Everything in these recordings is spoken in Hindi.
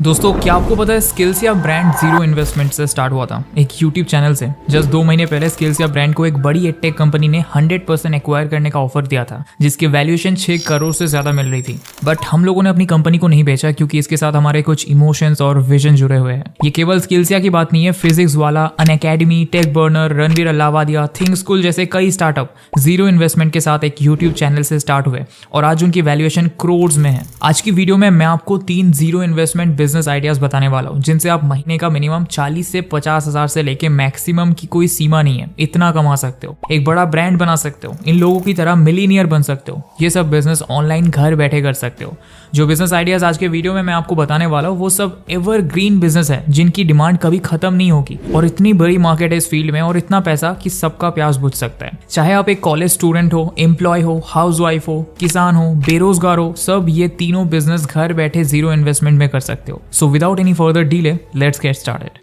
दोस्तों, क्या आपको पता है स्किल्स या ब्रांड जीरो इन्वेस्टमेंट से स्टार्ट हुआ था एक यूट्यूब चैनल से। जस्ट 2 महीने पहले स्किल्स या ब्रांड को एक बड़ी एडटेक कंपनी ने 100% एक्वायर करने का ऑफर दिया था, जिसकी वैल्यूएशन 6 करोड़ से ज्यादा मिल रही थी। बट हम लोगों ने अपनी कंपनी को नहीं बेचा क्योंकि इसके साथ हमारे कुछ इमोशंस और विजन जुड़े हुए हैं। ये केवल स्किल्स या की बात नहीं है, फिजिक्स वाला, Unacademy, tech burner, Ranveer Allahbadia, think school जैसे कई स्टार्टअप जीरो इन्वेस्टमेंट के साथ एक यूट्यूब चैनल से स्टार्ट हुए और आज उनकी वैल्यूएशन करोड़ में है। आज की वीडियो में मैं आपको 3 जीरो इन्वेस्टमेंट बिजनेस आइडियाज बताने वाला हूं, जिनसे आप महीने का मिनिमम 40 से 50 हजार से लेके मैक्सिमम की कोई सीमा नहीं है, इतना कमा सकते हो, एक बड़ा ब्रांड बना सकते हो, इन लोगों की तरह मिलीनियर बन सकते हो। ये सब बिजनेस ऑनलाइन घर बैठे कर सकते हो। जो बिजनेस आइडियाज आज के वीडियो में मैं आपको बताने वाला हूं वो सब एवरग्रीन बिजनेस है, जिनकी डिमांड कभी खत्म नहीं होगी और इतनी बड़ी मार्केट है इस फील्ड में और इतना पैसा कि सबका प्यास बुझ सकता है। चाहे आप एक कॉलेज स्टूडेंट हो, एम्प्लॉय हो, हाउसवाइफ हो, किसान हो, बेरोजगार हो, सब ये तीनों बिजनेस घर बैठे जीरो इन्वेस्टमेंट में कर सकते हो। So without any further delay, let's get started.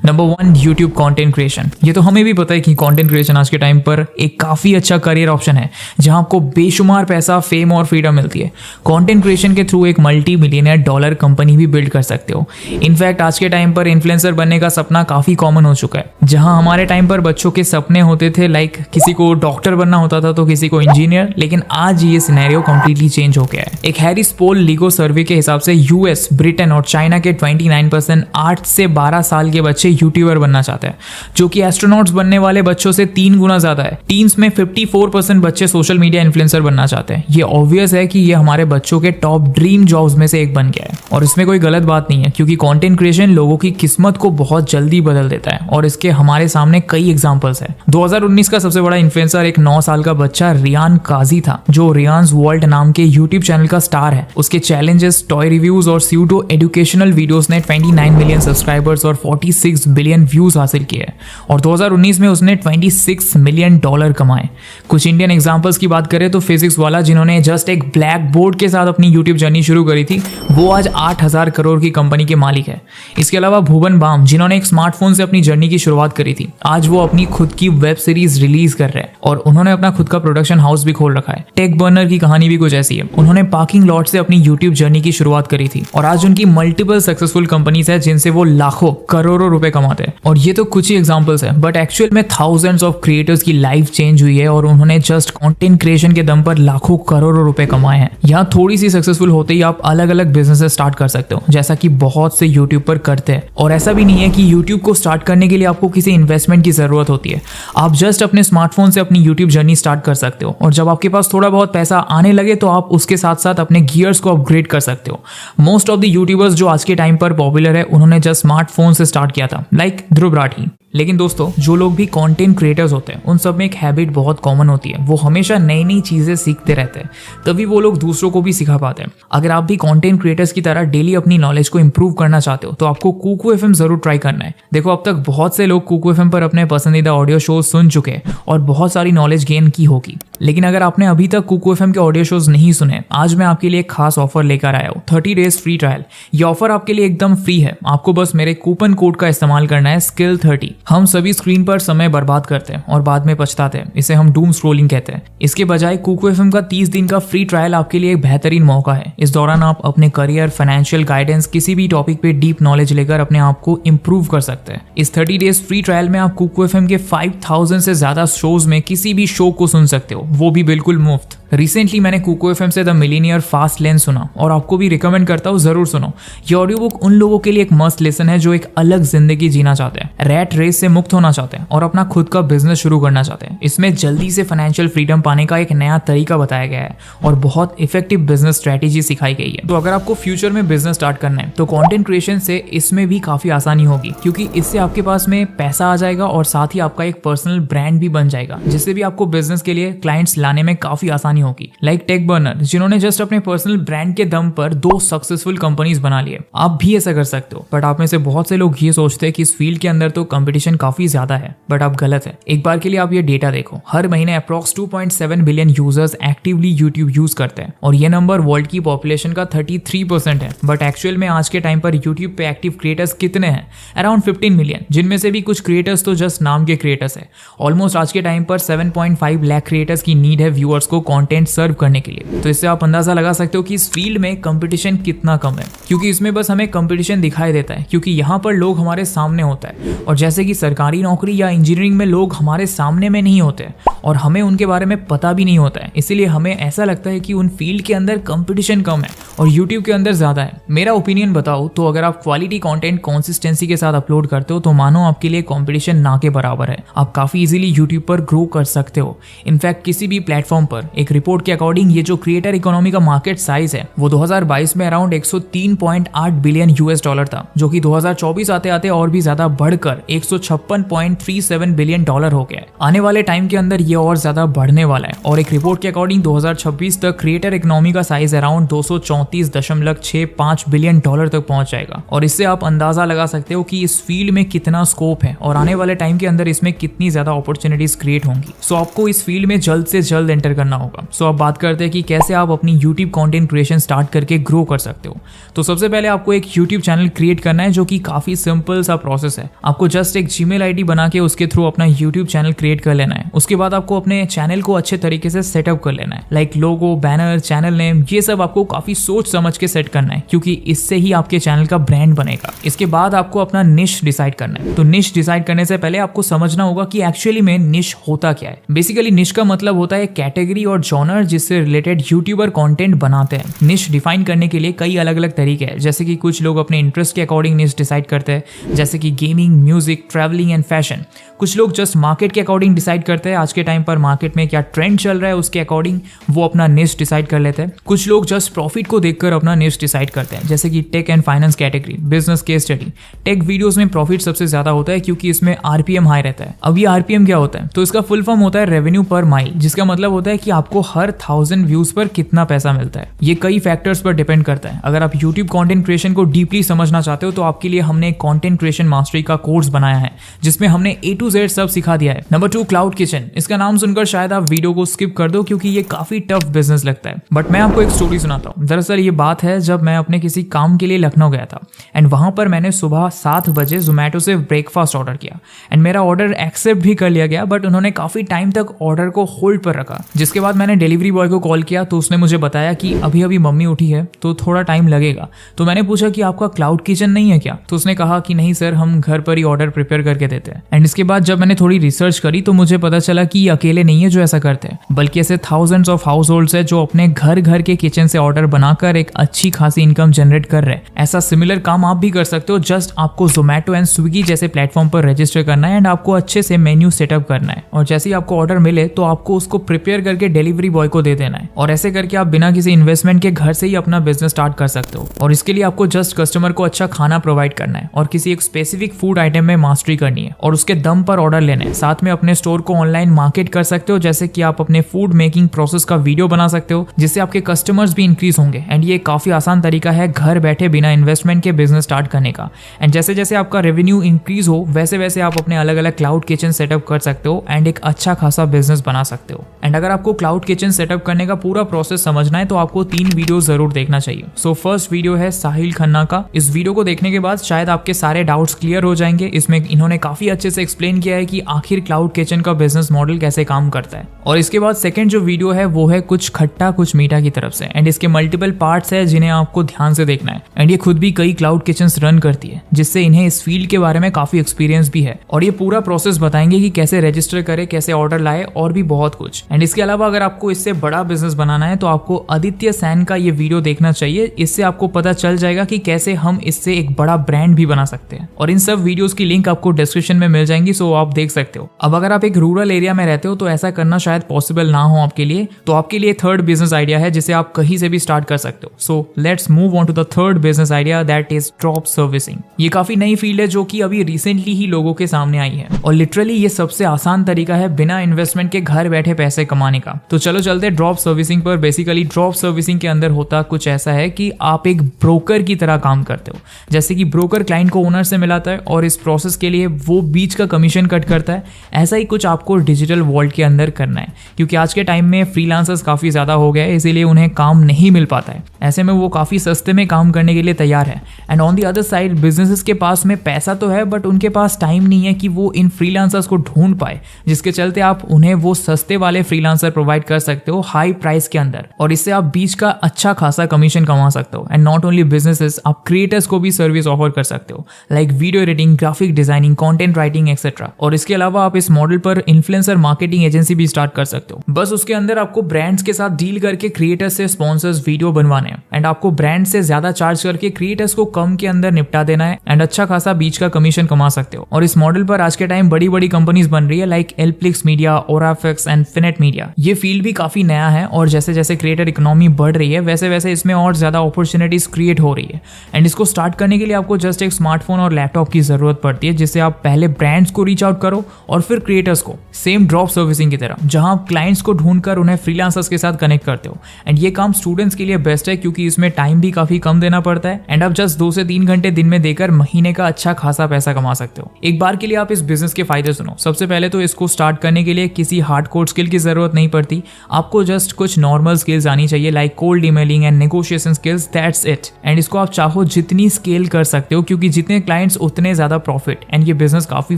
Number 1, YouTube content creation. ये तो हमें भी पता है कि कंटेंट क्रिएशन आज के टाइम पर एक काफी अच्छा करियर ऑप्शन है, जहां आपको बेशुमार पैसा, फेम और फ्रीडम मिलती है। कंटेंट क्रिएशन के थ्रू एक मल्टी मिलियनर डॉलर कंपनी भी बिल्ड कर सकते हो। इनफैक्ट आज के टाइम पर इन्फ्लुएंसर बनने का सपना काफी कॉमन हो चुका है। जहां हमारे टाइम पर बच्चों के सपने होते थे, लाइक किसी को डॉक्टर बनना होता था तो किसी को इंजीनियर, लेकिन आज ये सिनेरियो कंप्लीटली चेंज हो गया है। एक हैरिस पोल लीगो सर्वे के हिसाब से यूएस, ब्रिटेन और चाइना के 29% 8 से 12 साल के बच्चे यूट्यूबर बनना चाहते हैं, जो कि एस्ट्रोनॉट्स बनने वाले बच्चों से 3 गुना ज्यादा है। टीन्स में 54% बच्चे सोशल मीडिया इन्फ्लुएंसर बनना चाहते हैं। ये ऑब्वियस है कि ये हमारे बच्चों के टॉप ड्रीम जॉब्स में से एक बन गया है और इसमें कोई गलत बात नहीं है, क्योंकि कंटेंट क्रिएशन लोगों की किस्मत को बहुत जल्दी बदल देता है और इसके हमारे सामने कई एग्जांपल्स हैं। 2019 का सबसे बड़ा इन्फ्लुएंसर एक 9 साल का बच्चा रियान काजी था, जो रियान्स वर्ल्ड नाम के यूट्यूब चैनल का स्टार है। उसके चैलेंजेस, टॉय रिव्यूज और स्यूडो एजुकेशनल वीडियोस ने 29 मिलियन सब्सक्राइबर्स और 46 बिलियन व्यूज हासिल किए और 2019 में उसने 26 मिलियन डॉलर कमाए। कुछ इंडियन एग्जांपल्स की बात करें तो फिजिक्स वाला, जिन्होंने जस्ट एक ब्लैक बोर्ड के साथ अपनी यूट्यूब जर्नी शुरू करी थी, वो आज 8000 करोड़ की कंपनी के मालिक है। इसके अलावा भुवन बाम, जिन्होंने एक स्मार्टफोन से अपनी जर्नी की शुरुआत करी थी, आज वो अपनी खुद की वेब सीरीज रिलीज कर रहे हैं और उन्होंने अपना खुद का प्रोडक्शन हाउस भी खोल रखा है। टेक बर्नर की कहानी भी कुछ ऐसी है। उन्होंने पार्किंग लॉट से अपनी यूट्यूब जर्नी की शुरुआत करी थी और आज उनकी मल्टीपल सक्सेसफुल कंपनीज है, जिनसे वो लाखों करोड़ों रुपए कमाते हैं। और ये तो कुछ ही एग्जांपल्स है, बट एक्चुअल में थाउजेंड्स ऑफ क्रिएटर्स की लाइफ चेंज हुई है और उन्होंने जस्ट कंटेंट क्रिएशन के दम पर लाखों करोड़ों रुपए कमाए हैं। यहाँ थोड़ी सी सक्सेसफुल होते ही आप अलग अलग बिजनेस स्टार्ट कर सकते हो, जैसा कि बहुत से यूट्यूब पर करते हैं। और ऐसा भी नहीं है कि यूट्यूब को स्टार्ट करने के लिए आपको किसी इन्वेस्टमेंट की जरूरत होती है। आप जस्ट अपने स्मार्टफोन से अपनी यूट्यूब जर्नी स्टार्ट कर सकते हो और जब आपके पास थोड़ा बहुत पैसा आने लगे तो आप उसके साथ साथ अपने गियर्स को अपग्रेड कर सकते हो। मोस्ट ऑफ द यूट्यूबर्स जो आज के टाइम पर पॉपुलर है, उन्होंने जस्ट स्मार्टफोन से स्टार्ट किया था, लाइक ध्रुव राठी। लेकिन दोस्तों, जो लोग भी कंटेंट क्रिएटर्स होते हैं, उन सब में एक हैबिट बहुत कॉमन होती है, वो हमेशा नई नई चीजें सीखते रहते हैं, तभी वो लोग दूसरों को भी सिखा पाते हैं। अगर आप भी कंटेंट क्रिएटर्स की तरह डेली अपनी नॉलेज को इंप्रूव करना चाहते हो तो आपको कुकू एफएम जरूर ट्राई करना है। देखो, अब तक बहुत से लोग कुकू एफएम पर अपने पसंदीदा ऑडियो शोज सुन चुके हैं और बहुत सारी नॉलेज गेन की होगी, लेकिन अगर आपने अभी तक कुकू एफएम के ऑडियो शोज नहीं सुने, आज मैं आपके लिए एक खास ऑफर लेकर आया हूँ, 30 डेज फ्री ट्रायल। ये ऑफर आपके लिए एकदम फ्री है। आपको बस मेरे कूपन कोड का इस्तेमाल करना है, SKILL30। हम सभी स्क्रीन पर समय बर्बाद करते हैं और बाद में पछताते हैं, इसे हम डूम स्क्रोलिंग कहते हैं। इसके बजाय कुकू एफएम का 30 दिन का फ्री ट्रायल आपके लिए एक बेहतरीन मौका है। इस दौरान आप अपने करियर, फाइनेंशियल गाइडेंस, किसी भी टॉपिक पे डीप नॉलेज लेकर अपने आप को इंप्रूव कर सकते हैं। इस 30 डेज फ्री ट्रायल में आप कुकू एफएम के 5000 से ज्यादा शोज में किसी भी शो को सुन सकते हो, वो भी बिल्कुल मुफ्त। रिसेंटली मैंने कुकू एफएम से द मिलीनियर फास्ट लेन सुना और आपको भी रिकमेंड करता हूँ, जरूर सुनो। ये ऑडियो बुक उन लोगों के लिए एक मस्त लेसन है जो एक अलग जिंदगी जीना चाहते हैं, रैट रेस से मुक्त होना चाहते हैं और अपना खुद का बिजनेस शुरू करना चाहते हैं। इसमें जल्दी से फाइनेंशियल फ्रीडम पाने का एक नया तरीका बताया गया है और बहुत इफेक्टिव बिजनेस स्ट्रेटेजी सिखाई गई है। तो अगर आपको फ्यूचर में बिजनेस स्टार्ट करना है तो कंटेंट क्रिएशन से इसमें भी काफी आसानी होगी, क्योंकि इससे आपके पास में पैसा आ जाएगा और साथ ही आपका एक पर्सनल ब्रांड भी बन जाएगा, जिससे भी आपको बिजनेस के लिए क्लाइंट्स लाने में काफी आसानी होगी। लाइक टेक बर्नर, जिन्होंने जस्ट अपने पर्सनल ब्रांड के दम पर 2 सक्सेसफुल कंपनीज बना लिए। आप भी ऐसा कर सकते हो, बट आप में से बहुत से लोग ये सोचते हैं कि इस फील्ड के अंदर तो कंपटीशन काफी ज्यादा है, बट आप गलत है। एक बार के लिए आप ये डेटा देखो, हर महीने approx 2.7 billion users actively YouTube use करते हैं और ये नंबर वर्ल्ड की पॉपुलेशन का 33% है। बट एक्चुअल में आज के टाइम पर यूट्यूब पे एक्टिव क्रिएटर्स कितने हैं? अराउंड 15 मिलियन, जिनमें से भी कुछ क्रिएटर्स तो जस्ट नाम के क्रिएटर्स है। ऑलमोस्ट आज के टाइम पर 7.5 लाख क्रिएटर्स की नीड है व्यूअर्स को कंटेंट कंटेंट सर्व करने के लिए। तो इससे आप अंदाजा लगा सकते हो कि इस फील्ड में कंपटीशन कितना कम है, क्योंकि इसमें बस हमें कंपटीशन दिखाई देता है क्योंकि यहाँ पर लोग हमारे सामने होता है। और जैसे कि सरकारी नौकरी या इंजीनियरिंग में लोग हमारे सामने में नहीं होते और हमें उनके बारे में पता भी नहीं होता है, इसीलिए हमें ऐसा लगता है कि उन फील्ड के अंदर कंपटीशन कम है और यूट्यूब के अंदर ज़्यादा है। मेरा ओपिनियन बताओ तो अगर आप क्वालिटी कंटेंट कंसिस्टेंसी के साथ अपलोड करते हो तो मानो आपके लिए कंपटीशन ना के बराबर है। आप काफ़ी इजीली यूट्यूब पर ग्रो कर सकते हो। इनफैक्ट किसी भी प्लेटफॉर्म पर एक रिपोर्ट के अकॉर्डिंग ये जो क्रिएटर इकोनॉमी का मार्केट साइज है वो 2022 में अराउंड 103.8 बिलियन यूएस डॉलर था, जो कि 2024 आते आते और भी ज्यादा बढ़कर 156.37 बिलियन डॉलर हो गया है। आने वाले टाइम के अंदर ये और ज्यादा बढ़ने वाला है और एक रिपोर्ट के अकॉर्डिंग 2026 तक क्रिएटर इकोनॉमी का साइज अराउंड 234.65 बिलियन डॉलर तक पहुंच जाएगा। और इससे आप अंदाजा लगा सकते हो कि इस फील्ड में कितना स्कोप है और आने वाले टाइम के अंदर इसमें कितनी ज्यादा अपॉर्चुनिटीज क्रिएट होंगी। सो आपको इस फील्ड में जल्द से जल्द एंटर करना होगा। सो अब बात करते हैं कि कैसे आप अपनी यूट्यूब कंटेंट क्रिएशन स्टार्ट करके ग्रो कर सकते हो। तो सबसे पहले आपको एक यूट्यूब चैनल क्रिएट करना है, जो कि काफी सिंपल सा प्रोसेस है। आपको जस्ट एक जीमेल आईडी बना के उसके थ्रू अपना यूट्यूब चैनल क्रिएट कर लेना है। उसके बाद आपको अपने चैनल को अच्छे तरीके से सेटअप कर लेना है, लाइक लोगो, बैनर, चैनल नेम, ये सब आपको काफी सोच समझ के सेट करना है, क्योंकि इससे ही आपके चैनल का ब्रांड बनेगा। इसके बाद आपको अपना निश डिसाइड करना है। तो निश डिसाइड करने से पहले आपको समझना होगा कि एक्चुअली में निश होता क्या है। बेसिकली निश का मतलब होता है कैटेगरी और जॉनर जिससे रिलेटेड यूट्यूबर कंटेंट बनाते हैं। निश डिफाइन करने के लिए कई अलग अलग तरीके हैं, जैसे कि कुछ लोग अपने इंटरेस्ट के अकॉर्डिंग निश डिसाइड करते हैं, जैसे कि gaming, music, travelling and fashion. कुछ लोग जस्ट मार्केट के अकॉर्डिंग डिसाइड करते हैं, आज के टाइम पर मार्केट में क्या ट्रेंड चल रहा है उसके अकॉर्डिंग वो अपना निश डिसाइड कर लेते हैं। कुछ लोग जस्ट प्रॉफिट को देखकर अपना निश डिसाइड करते हैं, जैसे कि tech and finance category, business case study. Tech videos में प्रॉफिट सबसे ज्यादा होता है क्योंकि इसमें आरपीएम हाई रहता है। अब ये आरपीएम क्या होता है? तो इसका फुल फॉर्म होता है रेवेन्यू पर माइल, जिसका मतलब होता है कि आपको हर 1000 व्यूज पर कितना पैसा मिलता है। ये कई फैक्टर्स पर डिपेंड करता है। अगर आप यूट्यूब कंटेंट क्रिएशन को डीपली समझना चाहते हो तो आपके लिए हमने एक कंटेंट क्रिएशन मास्टरी का कोर्स बनाया है, जिसमें हमने A to Z सब सिखा दिया है। Number 2, cloud kitchen. इसका नाम सुनकर शायद आप वीडियो को स्किप कर दो क्योंकि ये काफी टफ बिजनेस लगता है, बट मैं आपको एक स्टोरी सुनाता हूँ। दरअसल ये बात है जब मैं अपने किसी काम के लिए लखनऊ गया था एंड वहां पर मैंने सुबह 7 बजे जोमेटो से ब्रेकफास्ट ऑर्डर किया एंड मेरा ऑर्डर एक्सेप्ट भी कर लिया गया, बट उन्होंने काफी टाइम तक ऑर्डर को होल्ड पर रखा। जिसके बाद मैंने डिलीवरी बॉय को कॉल किया तो उसने मुझे बताया कि अभी अभी मम्मी उठी है तो थोड़ा टाइम लगेगा। तो मैंने पूछा कि आपका क्लाउड किचन नहीं है क्या? तो उसने कहा कि नहीं सर, हम घर पर ही ऑर्डर प्रिपेयर करके देते हैं। एंड इसके बाद जब मैंने थोड़ी रिसर्च करी तो मुझे पता चला कि ये अकेले नहीं है जो ऐसा करते हैं, बल्कि ऐसे थाउजेंड्स ऑफ हाउस होल्ड्स है जो अपने घर घर के किचन से ऑर्डर बनाकर एक अच्छी खासी इनकम जनरेट कर रहे हैं। ऐसा सिमिलर काम आप भी कर सकते हो। जस्ट आपको जोमेटो एंड स्विगी जैसे प्लेटफॉर्म पर रजिस्टर करना है एंड आपको अच्छे से मेन्यू सेटअप करना है और जैसे ही आपको ऑर्डर मिले तो आपको उसको प्रिपेयर करके डिलीवरी बॉय को दे देना है। और ऐसे करके आप बिना किसी इन्वेस्टमेंट के घर से ही अपना बिजनेस स्टार्ट कर सकते हो। और इसके लिए आपको जस्ट कस्टमर को अच्छा खाना प्रोवाइड करना है और किसी एक स्पेसिफिक फूड आइटम में मास्टरी करनी है और उसके दम पर ऑर्डर लेना है। साथ में अपने स्टोर को ऑनलाइन मार्केट कर सकते हो, जैसे कि आप अपने फूड मेकिंग प्रोसेस का वीडियो बना सकते हो जिससे आपके कस्टमर्स भी इंक्रीज होंगे। एंड ये काफी आसान तरीका है घर बैठे बिना इन्वेस्टमेंट के बिजनेस स्टार्ट करने का। एंड जैसे जैसे आपका रेवेन्यू इंक्रीज हो वैसे वैसे आप अपने अलग अलग क्लाउड किचन सेटअप कर सकते हो एंड एक अच्छा खासा बिजनेस बना सकते हो। एंड अगर आपको क्लाउड किचन सेटअप करने का पूरा प्रोसेस समझना है तो आपको 3 वीडियो जरूर देखना चाहिए। सो फर्स्ट वीडियो है साहिल खन्ना का। इस वीडियो को देखने के बाद शायद आपके सारे डाउट्स क्लियर हो जाएंगे। इसमें इन्होंने काफी अच्छे से एक्सप्लेन किया है कि आखिर क्लाउड किचन का बिजनेस मॉडल कैसे काम करता है। और इसके बाद सेकंड जो वीडियो है वो है कुछ खट्टा कुछ मीठा की तरफ से एंड इसके मल्टीपल पार्ट्स है जिन्हें आपको ध्यान से देखना है। एंड ये खुद भी कई क्लाउड किचन्स रन करती है जिससे इन्हें इस फील्ड के बारे में काफी एक्सपीरियंस भी है और ये पूरा प्रोसेस बताएंगे कि कैसे रजिस्टर करे, कैसे ऑर्डर लाए और भी बहुत कुछ। एंड इसके अलावा अगर आपको इससे बड़ा बिजनेस बनाना है तो आपको आदित्य सैन का ये वीडियो देखना चाहिए। इससे आपको पता चल जाएगा कि कैसे हम इससे एक बड़ा ब्रांड भी बना सकते हैं और इन सब वीडियोस की लिंक आपको डिस्क्रिप्शन में मिल जाएंगी, सो आप देख सकते हो। अब अगर आप एक रूरल एरिया में रहते हो तो ऐसा करना शायद पॉसिबल ना हो आपके लिए, तो आपके लिए थर्ड बिजनेस आइडिया है जिसे आप कहीं से भी स्टार्ट कर सकते हो। So let's move on to the third business idea, that is drop servicing. ये काफी नई फील्ड है जो कि अभी रिसेंटली ही लोगों के सामने आई है और लिटरली ये सबसे आसान तरीका है बिना इन्वेस्टमेंट के घर बैठे पैसे कमाने का। तो चलो चलते ड्रॉप सर्विसिंग पर। बेसिकली ड्रॉप सर्विसिंग के अंदर होता कुछ ऐसा है कि आप एक ब्रोकर की तरह काम करते हो। जैसे कि ब्रोकर क्लाइंट को ओनर से मिलाता है और इस प्रोसेस के लिए वो बीच का कमीशन कट करता है, ऐसा ही कुछ आपको डिजिटल वर्ल्ड के अंदर करना है। क्योंकि आज के टाइम में फ्रीलांसर्स काफी ज्यादा हो गए, इसीलिए उन्हें काम नहीं मिल पाता है। ऐसे में वो काफी सस्ते में काम करने के लिए तैयार है। And on the other side businesses के पास में पैसा तो है बट उनके पास टाइम नहीं है कि वो इन फ्रीलांसर्स को ढूंढ पाए, जिसके चलते आप उन्हें वो सस्ते वाले फ्रीलांसर प्रोवाइड कर सकते हो हाई प्राइस के अंदर, और इससे आप बीच का अच्छा खासा कमीशन कमा सकते हो। एंड नॉट ओनली बिजनेसेस, आप क्रिएटर्स को भी सर्विस ऑफर कर सकते हो, like video editing, graphic designing, content writing etcetera. और इसके अलावा आप इस मॉडल पर इन्फ्लुएंसर मार्केटिंग एजेंसी भी स्टार्ट कर सकते हो। बस उसके अंदर आपको ब्रांड्स के साथ डील करके क्रिएटर्स से स्पॉन्सर्स वीडियो बनवाने हैं, एंड आपको ब्रांड से ज्यादा चार्ज करके क्रिएटर्स को कम के अंदर निपटा देना है, एंड अच्छा खासा बीच का कमीशन कमा सकते हो। और इस मॉडल पर आज के टाइम बड़ी बड़ी कंपनीज बन रही है, लाइक एल्प्लिक्स मीडिया, ओराफिक्स एंड फिनेट मीडिया। ये फील्ड भी काफी नया है, और जैसे जैसे क्रिएटर इकोनॉमी बढ़ रही है वैसे वैसे इसमें और ज्यादा अपॉर्चुनिटीज क्रिएट हो रही है। एंड इसको स्टार्ट करने के लिए आपको जस्ट एक स्मार्टफोन और लैपटॉप की जरूरत पड़ती है, जिससे आप पहले ब्रांड्स को रीच आउट करो और फिर क्रिएटर्स को, सेम ड्रॉप सर्विसिंग की तरह, जहां आप क्लाइंट्स को ढूंढकर उन्हें फ्रीलांसर्स के साथ कनेक्ट करते हो। एंड ये काम स्टूडेंट्स के लिए बेस्ट है, क्योंकि इसमें टाइम भी काफी कम देना पड़ता है, एंड आप जस्ट 2 से 3 घंटे दिन में देकर महीने का अच्छा खासा पैसा कमा सकते हो। एक बार के लिए आप इस बिजनेस के फायदे सुनो। सबसे पहले तो इसको स्टार्ट करने के लिए किसी हार्डकोर स्किल की जरूरत नहीं पड़ती, आपको जस्ट कुछ नॉर्मल स्किल्स आनी चाहिए, like cold emailing and negotiation skills, that's it. And इसको आप चाहो जितनी स्केल कर सकते हो, क्योंकि जितने क्लाइंट्स उतने ज्यादा प्रॉफिट। एंड ये बिजनेस काफी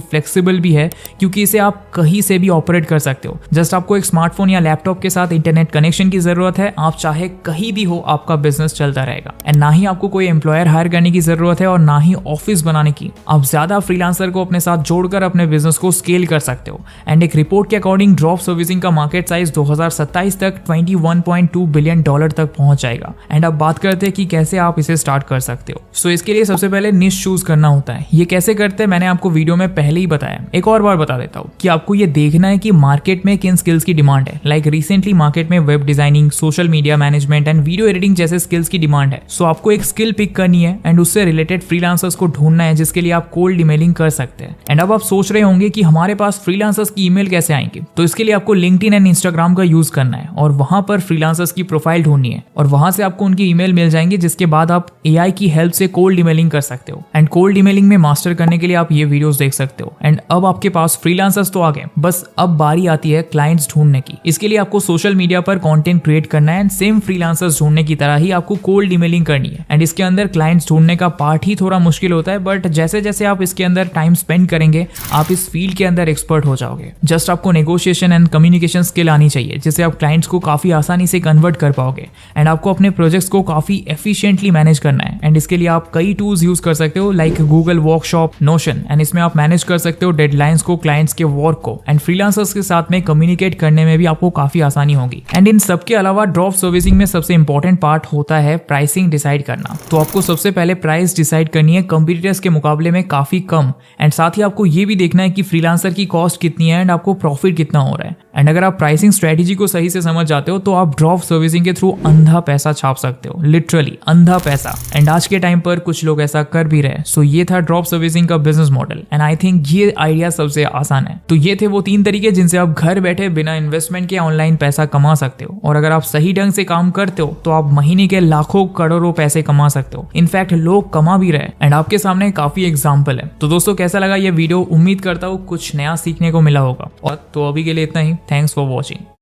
फ्लेक्सिबल भी है, क्योंकि इसे आप कहीं से भी ऑपरेट कर सकते हो। जस्ट आपको एक स्मार्टफोन या लैपटॉप के साथ इंटरनेट कनेक्शन की जरूरत है, आप चाहे कहीं भी हो आपका बिजनेस चलता रहेगा। एंड ना ही आपको कोई एम्प्लॉयर हायर करने की जरूरत है, और ना ही ऑफिस बनाने की। आप ज्यादा फ्रीलांसर को अपने साथ जोड़कर अपने बिजनेस को स्केल कर सकते हो। एंड एक रिपोर्ट के अकॉर्डिंग ड्रॉप सर्विसिंग का मार्केट साइज 2027 तक $21.2 बिलियन तक पहुंच जाएगा। एंड अब बात करते हैं कि कैसे आप इसे स्टार्ट कर सकते हो। सो इसके लिए सबसे पहले निश चूज करना होता है। ये कैसे करते हैं मैंने आपको वीडियो में पहले ही बताया, एक और बार बता देता हूँ कि आपको ये देखना है कि मार्केट में किन स्किल्स की डिमांड है। लाइक रिसेंटली मार्केट में web designing, social media management and video editing जैसे स्किल्स की डिमांड है। सो आपको एक स्किल पिक करनी है एंड उससे रिलेटेड फ्रीलांसर्स को ढूंढना है, जिसके लिए आप कोल्ड ईमेलिंग कर सकते हैं। एंड अब आप सोच रहे होंगे कि हमारे पास फ्रीलांसर्स की ईमेल कैसे आएंगे, तो इसके लिए आपको लिंक्डइन एंड इंस्टाग्राम का यूज करना है, और वहां पर फ्रीलांसर्स की प्रोफाइल ढूंढनी है, और वहां से आपको उनकी ईमेल मिल जाएंगे, जिसके बाद आप एआई की हेल्प से कोल्ड ईमेलिंग कर सकते हो। एंड कोल्ड ईमेलिंग में मास्टर करने के लिए आप ये वीडियोस देख सकते हो। एंड अब आपके पास फ्रीलांसर्स तो आ गए, बस अब बारी आती है क्लाइंट्स ढूंढने की। इसके लिए आपको सोशल मीडिया पर कंटेंट क्रिएट करना है, एंड सेम फ्रीलांसर्स ढूंढने की तरह ही आपको कोल्ड ईमेलिंग करनी है। एंड इसके अंदर क्लाइंट्स ढूंढने का पार्ट ही थोड़ा मुश्किल होता है, बट जैसे जैसे आप इसके अंदर टाइम स्पेंड करेंगे आप इस फील्ड के अंदर एक्सपर्ट हो जाओगे। जस्ट आपको नेगोशिएशन एंड कम्युनिकेशन स्किल आनी चाहिए, जिससे आप क्लाइंट्स को काफी आसानी से कन्वर्ट कर पाओगे। एंड आपको अपने प्रोजेक्ट्स को काफी एफिशिएंटली मैनेज करना है। एंड इसके लिए आप कई टूल्स यूज कर सकते हो, like Google workshop, notion. And इसमें आप मैनेज कर सकते हो डेडलाइंस को, क्लाइंट्स के वर्क को, एंड फ्रीलांसर्स के साथ में कम्युनिकेट करने में भी आपको काफी आसानी होगी। एंड इन सबके अलावा ड्रॉप सर्विसिंग में सबसे इंपॉर्टेंट पार्ट होता है प्राइसिंग डिसाइड करना। तो आपको सबसे पहले प्राइस डिसाइड करनी है कंपीटिटर्स के मुकाबले में काफी कम। एंड साथ ही आपको ये भी देखना है कि फ्रीलांसर की कॉस्ट कितनी है एंड आपको प्रॉफिट कितना हो रहा है। एंड अगर आप प्राइसिंग स्ट्रेटेजी को सही से समझ जाते हो तो आप ड्रॉप सर्विसिंग के थ्रू अंधा पैसा छाप सकते हो, लिटरली अंधा पैसा। एंड आज के टाइम पर कुछ लोग ऐसा कर भी रहे। सो ये था ड्रॉप सर्विसिंग का business model, and I think ये आइडिया सबसे आसान है। तो ये थे वो 3 तरीके जिनसे आप घर बैठे बिना इन्वेस्टमेंट के ऑनलाइन पैसा कमा सकते हो। और अगर आप सही ढंग से काम करते हो तो आप महीने के लाखों करोड़ों पैसे कमा सकते हो। इनफैक्ट लोग कमा भी रहे, एंड आपके सामने काफी एग्जाम्पल है। तो दोस्तों कैसा लगा ये वीडियो? उम्मीद करता हूँ कुछ नया सीखने को मिला होगा। और तो अभी के लिए इतना ही। Thanks for watching.